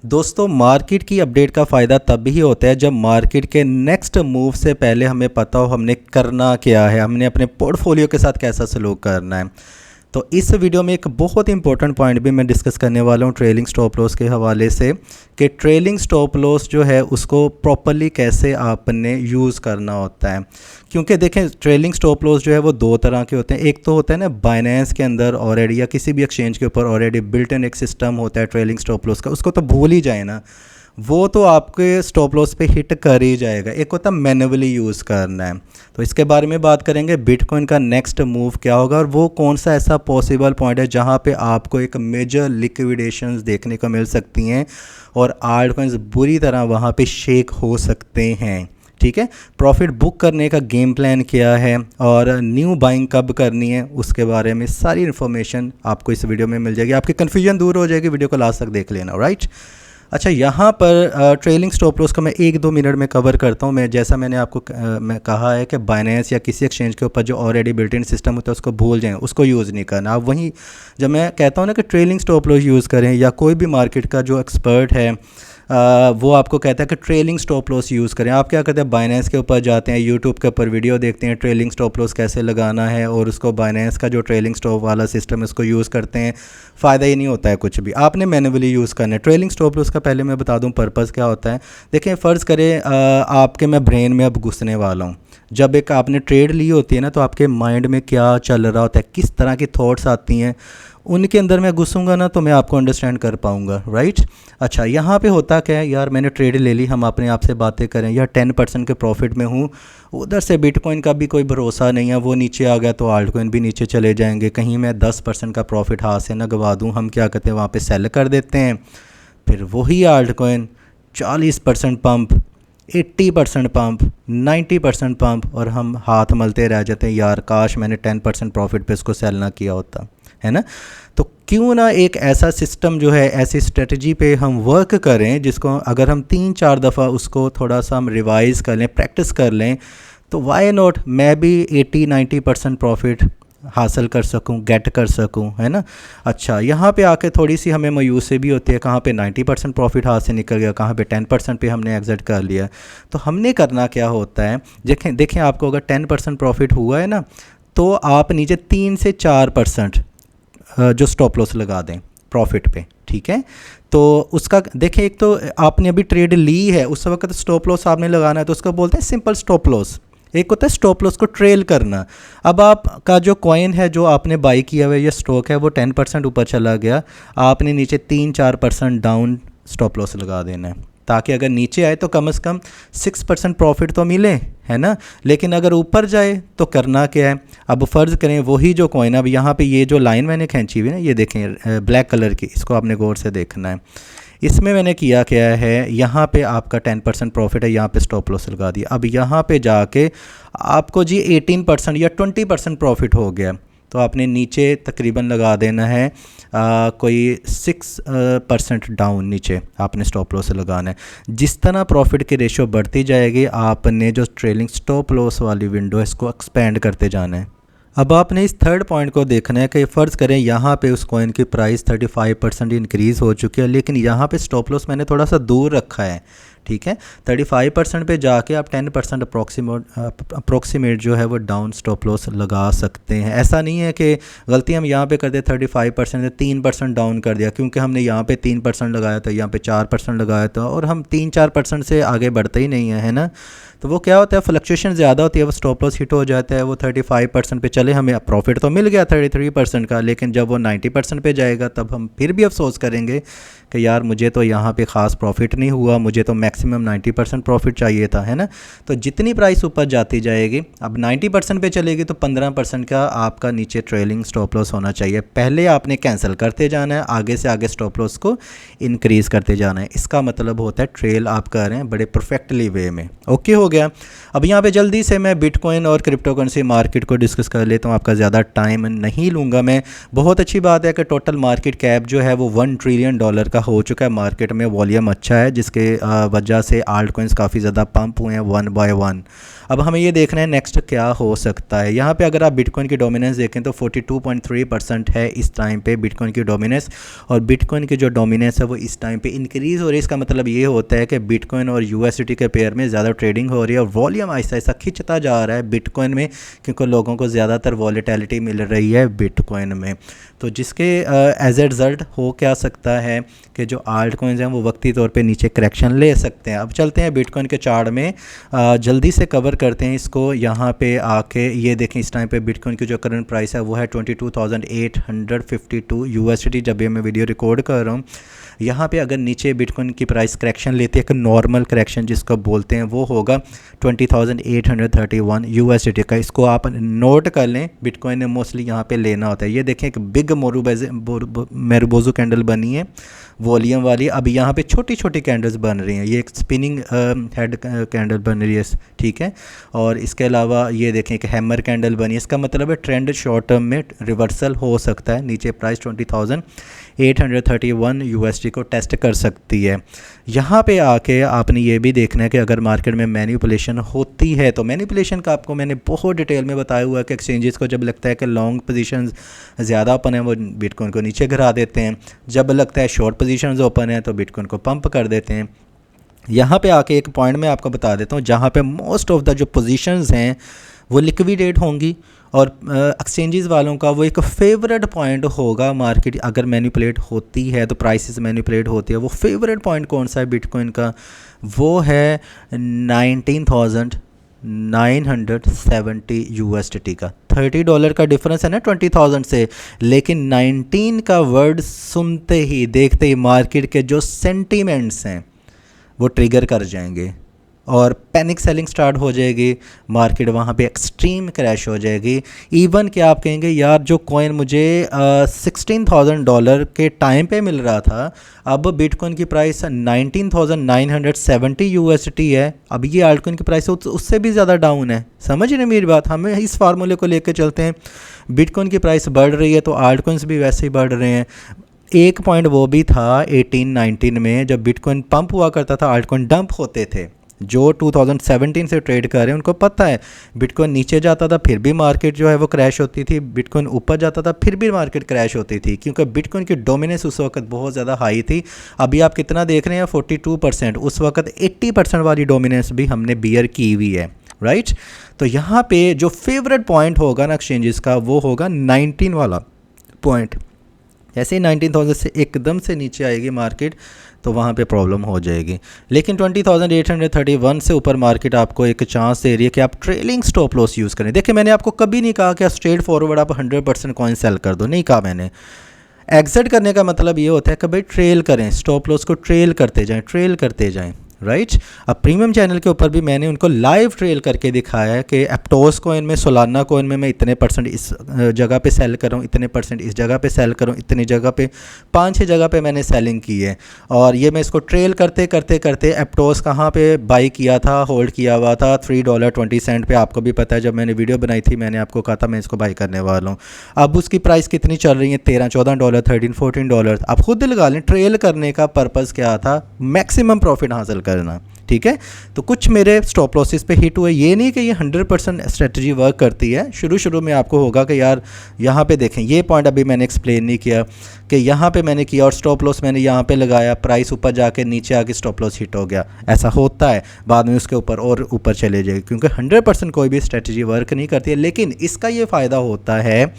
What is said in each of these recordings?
दोस्तों, मार्केट की अपडेट का फ़ायदा तब ही होता है जब मार्केट के नेक्स्ट मूव से पहले हमें पता हो हमने करना क्या है, हमने अपने पोर्टफोलियो के साथ कैसा सलूक करना है। तो इस वीडियो में एक बहुत इंपॉर्टेंट पॉइंट भी मैं डिस्कस करने वाला हूँ ट्रेलिंग स्टॉप लॉस के हवाले से, कि ट्रेलिंग स्टॉप लॉस जो है उसको प्रॉपरली कैसे आपने यूज़ करना होता है। क्योंकि देखें, ट्रेलिंग स्टॉप लॉस जो है वो दो तरह के होते हैं। एक तो होता है ना बाइनेंस के अंदर ऑलरेडी या किसी भी एक्सचेंज के ऊपर ऑलरेडी बिल्ट इन एक सिस्टम होता है ट्रेलिंग स्टॉप लॉस का, उसको तो भूल ही जाए ना, वो तो आपके स्टॉप लॉस पे हिट कर ही जाएगा। एक होता है मैन्युअली यूज़ करना है। तो इसके बारे में बात करेंगे, बिटकॉइन का नेक्स्ट मूव क्या होगा और वो कौन सा ऐसा पॉसिबल पॉइंट है जहां पे आपको एक मेजर लिक्विडेशंस देखने को मिल सकती हैं और आल्ट कॉइन्स बुरी तरह वहां पे शेक हो सकते हैं। ठीक है, प्रॉफिट बुक करने का गेम प्लान क्या है और न्यू बाइंग कब करनी है, उसके बारे में सारी इन्फॉर्मेशन आपको इस वीडियो में मिल जाएगी। आपकी कन्फ्यूजन दूर हो जाएगी, वीडियो को लास्ट तक देख लेना। राइट। अच्छा, यहाँ पर ट्रेलिंग स्टॉप लॉस को मैं 1-2 मिनट में कवर करता हूँ। मैं जैसा मैंने आपको मैं कहा है कि बाइनेंस या किसी एक्सचेंज के ऊपर जो ऑलरेडी बिल्ट इन सिस्टम होता है उसको भूल जाएं, उसको यूज़ नहीं करना। आप वहीं जब मैं कहता हूँ ना कि ट्रेलिंग स्टॉप लॉस यूज़ करें, या कोई भी मार्केट का जो एक्सपर्ट है वो आपको कहता है कि ट्रेलिंग स्टॉप लॉस यूज़ करें, आप क्या करते हैं, बाइनेंस के ऊपर जाते हैं, यूट्यूब के ऊपर वीडियो देखते हैं ट्रेलिंग स्टॉप लॉस कैसे लगाना है और उसको बाइनेंस का जो ट्रेलिंग स्टॉप वाला सिस्टम है उसको यूज़ करते हैं। फ़ायदा ही नहीं होता है कुछ भी, आपने मैन्युअली यूज़ करना है। ट्रेलिंग स्टॉप लॉस का पहले मैं बता दूं पर्पज़ क्या होता है। देखें, फ़र्ज़ करें आपके मैं ब्रेन में अब घुसने वाला हूँ। जब एक आपने ट्रेड ली होती है ना, तो आपके माइंड में क्या चल रहा होता है, किस तरह की थॉट्स आती हैं, उनके अंदर मैं घुसूंगा ना तो मैं आपको अंडरस्टैंड कर पाऊंगा। राइट। अच्छा, यहाँ पे होता क्या है यार, मैंने ट्रेड ले ली, हम अपने आप से बातें करें, या 10% के प्रॉफिट में हूँ, उधर से बिटकॉइन का भी कोई भरोसा नहीं है, वो नीचे आ गया तो आल्ट कॉइन भी नीचे चले जाएंगे, कहीं मैं 10% का प्रॉफिट हाथ से ना गवा दूँ। हम क्या करते हैं, वहाँ पर सेल कर देते हैं, फिर वही alt coin 40% pump, 80% pump, 90% pump, और हम हाथ मलते रह जाते हैं, यार काश मैंने 10% प्रॉफिट पे इसको सेल ना किया होता, है ना। तो क्यों ना एक ऐसा सिस्टम जो है, ऐसी स्ट्रेटजी पे हम वर्क करें जिसको अगर हम 3-4 दफ़ा उसको थोड़ा सा हम रिवाइज़ कर लें, प्रैक्टिस कर लें, तो वाई नॉट मैं भी 80-90% प्रॉफिट हासिल कर सकूं, गेट कर सकूं, है ना। अच्छा, यहाँ पे आके थोड़ी सी हमें मायूसी भी होती है, कहाँ पे 90% प्रॉफिट हाथ से निकल गया, कहाँ पे 10% पे हमने एग्जिट कर लिया। तो हमने करना क्या होता है, देखें आपको अगर 10% प्रॉफिट हुआ है ना, तो आप नीचे 3 से 4% जो स्टॉप लॉस लगा दें प्रॉफिट पे। ठीक है, तो उसका देखें, एक तो आपने अभी ट्रेड ली है, उस वक्त स्टॉप लॉस आपने लगाना है, तो उसको बोलते हैं सिंपल स्टॉप लॉस। एक होता है स्टॉप लॉस को ट्रेल करना। अब आपका जो कॉइन है, जो आपने बाई किया हुआ या स्टॉक है, वो 10% ऊपर चला गया, आपने नीचे 3-4% डाउन स्टॉप लॉस लगा देना है, ताकि अगर नीचे आए तो कम से कम 6% प्रॉफिट तो मिले, है ना। लेकिन अगर ऊपर जाए तो करना क्या है, अब फ़र्ज़ करें वही जो कॉइन, अब यहाँ पे ये जो लाइन मैंने खींची हुई है ना, ये देखें ब्लैक कलर की, इसको आपने गौर से देखना है। इसमें मैंने किया क्या है, यहाँ पे आपका 10% प्रॉफिट है, यहाँ पे स्टॉप लॉस लगा दिया। अब यहाँ पे जाके आपको जी 18% या 20% प्रॉफिट हो गया, तो आपने नीचे तकरीबन लगा देना है कोई 6% डाउन नीचे आपने स्टॉप लॉस लगाना है। जिस तरह प्रॉफिट की रेशियो बढ़ती जाएगी, आपने जो ट्रेलिंग स्टॉप लॉस वाली विंडो है इसको एक्सपेंड करते जाना है। अब आपने इस थर्ड पॉइंट को देखना है कि फ़र्ज़ करें यहाँ पे उस कॉइन की प्राइस 35% इंक्रीज़ हो चुकी है, लेकिन यहाँ पे स्टॉप लॉस मैंने थोड़ा सा दूर रखा है। ठीक है, 35% पे जाके आप 10% अप्रोक्सीमेट जो है वो डाउन स्टॉप लॉस लगा सकते हैं। ऐसा नहीं है कि गलती हम यहाँ पे कर दे 35% से 3% डाउन कर दिया, क्योंकि हमने यहाँ पे 3% लगाया था, यहाँ पे 4% लगाया था, और हम 3-4% से आगे बढ़ते ही नहीं है ना। तो वो क्या होता है, फ्लक्चुएशन ज़्यादा होती है, वो स्टॉप लॉस हिट हो जाता है, वो 35% पे चले, हमें प्रॉफिट तो मिल गया 33% का, लेकिन जब वो 90% पे जाएगा तब हम फिर भी अफसोस करेंगे कि यार मुझे तो यहाँ पे ख़ास प्रॉफिट नहीं हुआ, मुझे तो मैक्सिमम 90% प्रॉफिट चाहिए था, है ना। तो जितनी प्राइस ऊपर जाती जाएगी, अब 90% पे चलेगी तो 15% का आपका नीचे ट्रेलिंग स्टॉप लॉस होना चाहिए। पहले आपने कैंसिल करते जाना है, आगे से आगे स्टॉप लॉस को इंक्रीज़ करते जाना है। इसका मतलब होता है ट्रेल आप कर रहे हैं बड़े परफेक्टली वे में। ओके हो गया। अब यहाँ पे जल्दी से मैं बिटकॉइन और क्रिप्टो करेंसी मार्केट को डिस्कस कर लेता हूँ, आपका ज़्यादा टाइम नहीं लूँगा मैं। बहुत अच्छी बात है कि टोटल मार्केट कैप जो है वो $1 ट्रिलियन का हो चुका है, मार्केट में वॉल्यूम अच्छा है जिसके वजह से आल्ट कॉइन्स काफ़ी ज़्यादा पंप हुए हैं वन बाय वन। अब हमें ये देखना है नेक्स्ट क्या हो सकता है। यहाँ पे अगर आप बिटकॉइन की डोमिनेंस देखें तो 42.3% है इस टाइम पे बिटकॉइन की डोमिनेंस, और बिटकॉइन की जो डोमिनेंस है वो इस टाइम पे इंक्रीज़ हो रही है। इसका मतलब ये होता है कि बिटकॉइन और यूएसडीटी के पेयर में ज़्यादा ट्रेडिंग हो रही है और वॉल्यूम आहिस्ता आहिस्ता खिंचता जा रहा है बिटकॉइन में, क्योंकि लोगों को ज़्यादातर वॉलेटिलिटी मिल रही है बिटकॉइन में। तो जिसके एज ए रिज़ल्ट हो क्या सकता है कि जो आल्ट कॉइन्स हैं वो वक्ती तौर पे नीचे करेक्शन ले सकते हैं। अब चलते हैं बिटकॉइन के चार्ट में, जल्दी से कवर करते हैं इसको। यहाँ पे आके ये देखें इस टाइम पे बिटकॉइन की जो करंट प्राइस है वो है 22,852 यूएसडी जब ये मैं वीडियो रिकॉर्ड कर रहा हूँ। यहाँ पे अगर नीचे बिटकॉइन की प्राइस करेक्शन लेती है, एक नॉर्मल करेक्शन जिसको बोलते हैं, वो होगा 20,831 यूएसडी का। इसको आप नोट कर लें, बिटकॉइन ने मोस्टली यहाँ पे लेना होता है। ये देखें एक बिग मेरुबोजो कैंडल बनी है वॉल्यूम वाली। अब यहाँ पे छोटी छोटी कैंडल्स बन रही हैं, ये एक स्पिनिंग हेड कैंडल बन रही है, ठीक है। और इसके अलावा ये देखें एक हैमर कैंडल बनी है। इसका मतलब है ट्रेंड शॉर्ट टर्म में रिवर्सल हो सकता है, नीचे प्राइस 20,831 यूएसडी को टेस्ट कर सकती है। यहाँ पे आके आपने ये भी देखना है कि अगर मार्केट में मैनिपुलेशन होती है, तो मैनिपुलेशन का आपको मैंने बहुत डिटेल में बताया हुआ है कि एक्सचेंजेस को जब लगता है कि लॉन्ग पोजीशंस ज़्यादा ओपन है वो बिटकॉइन को नीचे गिरा देते हैं, जब लगता है शॉर्ट पोजीशंस ओपन है तो बिटकॉइन को पंप कर देते हैं। यहाँ पे आके एक पॉइंट मैं आपको बता देता हूँ, जहाँ पे मोस्ट ऑफ द जो पोजीशंस हैं वो लिक्विडेट होंगी और एक्सचेंजेस वालों का वो एक फेवरेट पॉइंट होगा। मार्केट अगर मैनिपुलेट होती है तो प्राइसेस मैनिपुलेट होती है, वो फेवरेट पॉइंट कौन सा है बिटकॉइन का, वो है 19,970 यूएसडी का। $30 का डिफरेंस है ना 20,000 से, लेकिन 19 का वर्ड सुनते ही देखते ही मार्केट के जो सेंटीमेंट्स हैं वो ट्रिगर कर जाएंगे और पैनिक सेलिंग स्टार्ट हो जाएगी, मार्केट वहाँ पे एक्सट्रीम क्रैश हो जाएगी। इवन कि आप कहेंगे यार जो कॉइन मुझे $16,000 के टाइम पे मिल रहा था, अब बिटकॉइन की प्राइस 19,970 यूएसडी है, अब ये आल्टकॉइन की प्राइस उससे भी ज़्यादा डाउन है। समझ रहे मेरी बात? हमें इस फार्मूले को लेकर चलते हैं, बिटकॉइन की प्राइस बढ़ रही है तो आल्टकॉइन्स भी वैसे ही बढ़ रहे हैं। एक पॉइंट वो भी था 18-19 में जब बिटकॉइन पंप हुआ करता था, आल्टकॉइन डंप होते थे। जो 2017 से ट्रेड कर रहे हैं उनको पता है बिटकॉइन नीचे जाता था फिर भी मार्केट जो है वो क्रैश होती थी, बिटकॉइन ऊपर जाता था फिर भी मार्केट क्रैश होती थी, क्योंकि बिटकॉइन की डोमिनेंस उस वक्त बहुत ज़्यादा हाई थी। अभी आप कितना देख रहे हैं 42%, उस वक्त 80% वाली डोमिनेंस भी हमने बियर की हुई है, राइट। तो यहाँ पे जो फेवरेट पॉइंट होगा ना एक्सचेंजेस का वो होगा 19 वाला पॉइंट। ऐसे ही 19,000 से एकदम से नीचे आएगी मार्केट तो वहाँ पे प्रॉब्लम हो जाएगी। लेकिन 20,831 से ऊपर मार्केट आपको एक चांस दे रही है कि आप ट्रेलिंग स्टॉप लॉस यूज़ करें। देखिए मैंने आपको कभी नहीं कहा कि स्ट्रेट फॉरवर्ड आप 100% कॉइन सेल कर दो, नहीं कहा मैंने। एग्जिट करने का मतलब ये होता है कि भाई ट्रेल करें, स्टॉप लॉस को ट्रेल करते जाएं, राइट। अब प्रीमियम चैनल के ऊपर भी मैंने उनको लाइव ट्रेल करके दिखाया है कि एप्टोस कॉइन में, सोलाना कॉइन में मैं इतने % इस जगह पे सेल कर रहा हूँ, इतने % इस जगह पे सेल कर रहा हूँ, इतनी जगह पे 5-6 जगह पे मैंने सेलिंग की है। और ये मैं इसको ट्रेल करते करते एप्टोस कहाँ पे बाई किया था, होल्ड किया हुआ था $3.20 पे। आपको भी पता है जब मैंने वीडियो बनाई थी मैंने आपको कहा था मैं इसको बाई करने वाला हूँ। अब उसकी प्राइस कितनी चल रही है, $13-14, $13-14। आप खुद लगा लें ट्रेल करने का पर्पज़ क्या था, मैक्सिमम प्रॉफिट हासिल करना, ठीक है। तो कुछ मेरे स्टॉप लॉसेस पे हिट हुए, ये नहीं कि ये 100% स्ट्रेटजी वर्क करती है। शुरू में आपको होगा कि यार यहाँ पे देखें, ये पॉइंट अभी मैंने एक्सप्लेन नहीं किया कि यहाँ पे मैंने किया और स्टॉप लॉस मैंने यहाँ पे लगाया, प्राइस ऊपर जाके नीचे आके स्टॉप लॉस हिट हो गया। ऐसा होता है, बाद में उसके ऊपर और ऊपर चले जाएगी, क्योंकि 100% कोई भी स्ट्रेटजी वर्क नहीं करती है। लेकिन इसका ये फ़ायदा होता है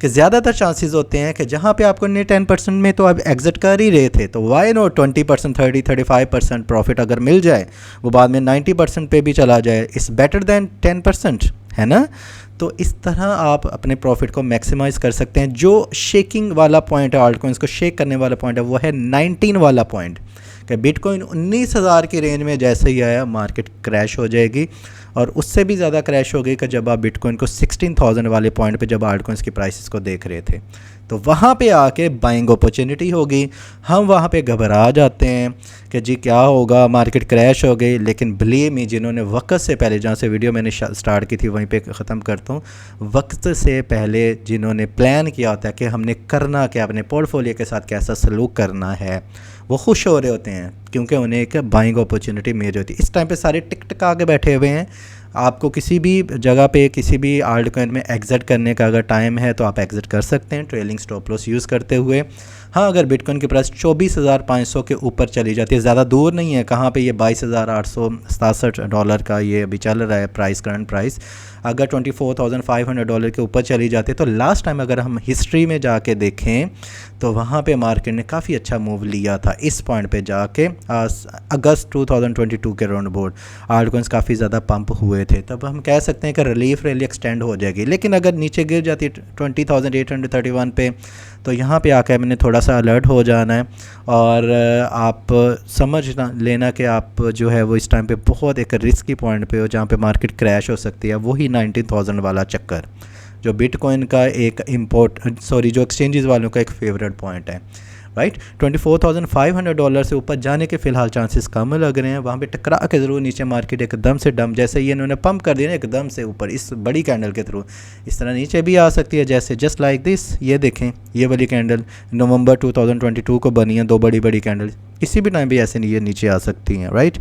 कि ज़्यादातर चांसेस होते हैं कि जहाँ पे आपको 10% में तो आप एग्जिट कर ही रहे थे, तो वाई नॉट 20%, 30-35% प्रॉफिट अगर मिल जाए, वो बाद में 90% पे भी चला जाए, इट्स बेटर दैन 10%, है ना। तो इस तरह आप अपने प्रॉफिट को मैक्सिमाइज़ कर सकते हैं। जो शेकिंग वाला पॉइंट है, आल्टकॉइन्स को शेक करने वाला पॉइंट है, वो है 19 वाला पॉइंट कि बिटकॉइन 19,000 की रेंज में जैसे ही आया मार्केट क्रैश हो जाएगी, और उससे भी ज़्यादा क्रैश हो गई कि जब आप बिटकॉइन को 16,000 वाले पॉइंट पे जब आल्टकॉइन्स की प्राइसेस को देख रहे थे, तो वहाँ पे आके बाइंग अपॉर्चुनिटी होगी। हम वहाँ पे घबरा जाते हैं कि जी क्या होगा, मार्केट क्रैश हो गई। लेकिन बिलीव मी, जिन्होंने वक्त से पहले, जहाँ से वीडियो मैंने स्टार्ट की थी वहीं पे ख़त्म करता हूँ, वक्त से पहले जिन्होंने प्लान किया होता है कि हमने करना क्या, अपने पोर्टफोलियो के साथ कैसा सलूक करना है, वो खुश हो रहे होते हैं क्योंकि उन्हें एक बाइंग अपॉर्चुनिटी मिल रही होती है। इस टाइम पे सारे टिक टिक आके बैठे हुए हैं। आपको किसी भी जगह पे किसी भी आल्ट कॉइन में एग्जिट करने का अगर टाइम है तो आप एग्जिट कर सकते हैं ट्रेलिंग स्टॉप लॉस यूज़ करते हुए। हाँ, अगर बिटकॉइन की प्राइस 24,500 के ऊपर चली जाती है, ज़्यादा दूर नहीं है, कहाँ पे ये $22,867 का ये अभी चल रहा है प्राइस, करंट प्राइस। अगर $24,500 के ऊपर चली जाती है तो लास्ट टाइम अगर हम हिस्ट्री में जाके देखें तो वहाँ पे मार्केट ने काफ़ी अच्छा मूव लिया था इस पॉइंट पे जाके। अगस्त 2022 के राउंड बोर्ड आल्ट कॉइन्स काफ़ी ज़्यादा पंप हुए थे, तब हम कह सकते हैं कि रिलीफ रैली एक्सटेंड हो जाएगी। लेकिन अगर नीचे गिर जाती है 20,831 पे तो यहाँ पे आकर मैंने थोड़ा सा अलर्ट हो जाना है और आप समझ लेना कि आप जो है वो इस टाइम पे बहुत एक रिस्की पॉइंट पे हो जहाँ पे मार्केट क्रैश हो सकती है। वही 19,000 वाला चक्कर जो बिटकॉइन का एक जो एक्सचेंजेस वालों का एक फेवरेट पॉइंट है, राइट। $24,500 से ऊपर जाने के फ़िलहाल चांसेस कम लग रहे हैं। वहाँ पे टकरा के ज़रूर नीचे मार्केट एकदम से डम, जैसे ये इन्होंने पंप कर दिया ना एकदम से ऊपर इस बड़ी कैंडल के थ्रू, इस तरह नीचे भी आ सकती है, जैसे जस्ट लाइक दिस। ये देखें, ये वाली कैंडल नवंबर 2022 को बनी है, दो बड़ी बड़ी कैंडल, किसी भी टाइम भी ऐसे नहीं ये नीचे आ सकती हैं, राइट।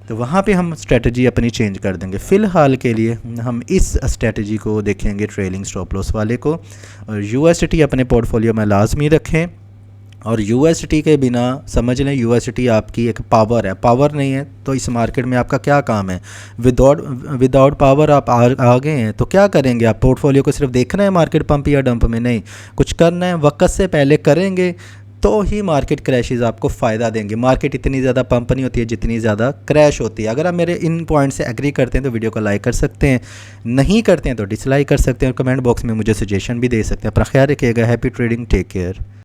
तो वहाँ पे हम स्ट्रेटजी अपनी चेंज कर देंगे। फ़िलहाल के लिए हम इस स्ट्रेटजी को देखेंगे, ट्रेलिंग स्टॉप लॉस वाले को। और USDT अपने पोर्टफोलियो में लाजमी रखें। और USDT के बिना समझ लें USDT आपकी एक पावर है, पावर नहीं है तो इस मार्केट में आपका क्या काम है। विदाउट पावर आप आ गए हैं तो क्या करेंगे आप? पोर्टफोलियो को सिर्फ देखना है मार्केट पंप या डंप में, नहीं, कुछ करना है, वक्त से पहले करेंगे तो ही मार्केट क्रैशेस आपको फ़ायदा देंगे। मार्केट इतनी ज़्यादा पंप नहीं होती है जितनी ज़्यादा क्रैश होती है। अगर आप मेरे इन पॉइंट से एग्री करते हैं तो वीडियो को लाइक कर सकते हैं, नहीं करते हैं तो डिसलाइक कर सकते हैं, और कमेंट बॉक्स में मुझे सजेशन भी दे सकते हैं। अपना ख्याल रखिएगा। Happy trading, take care.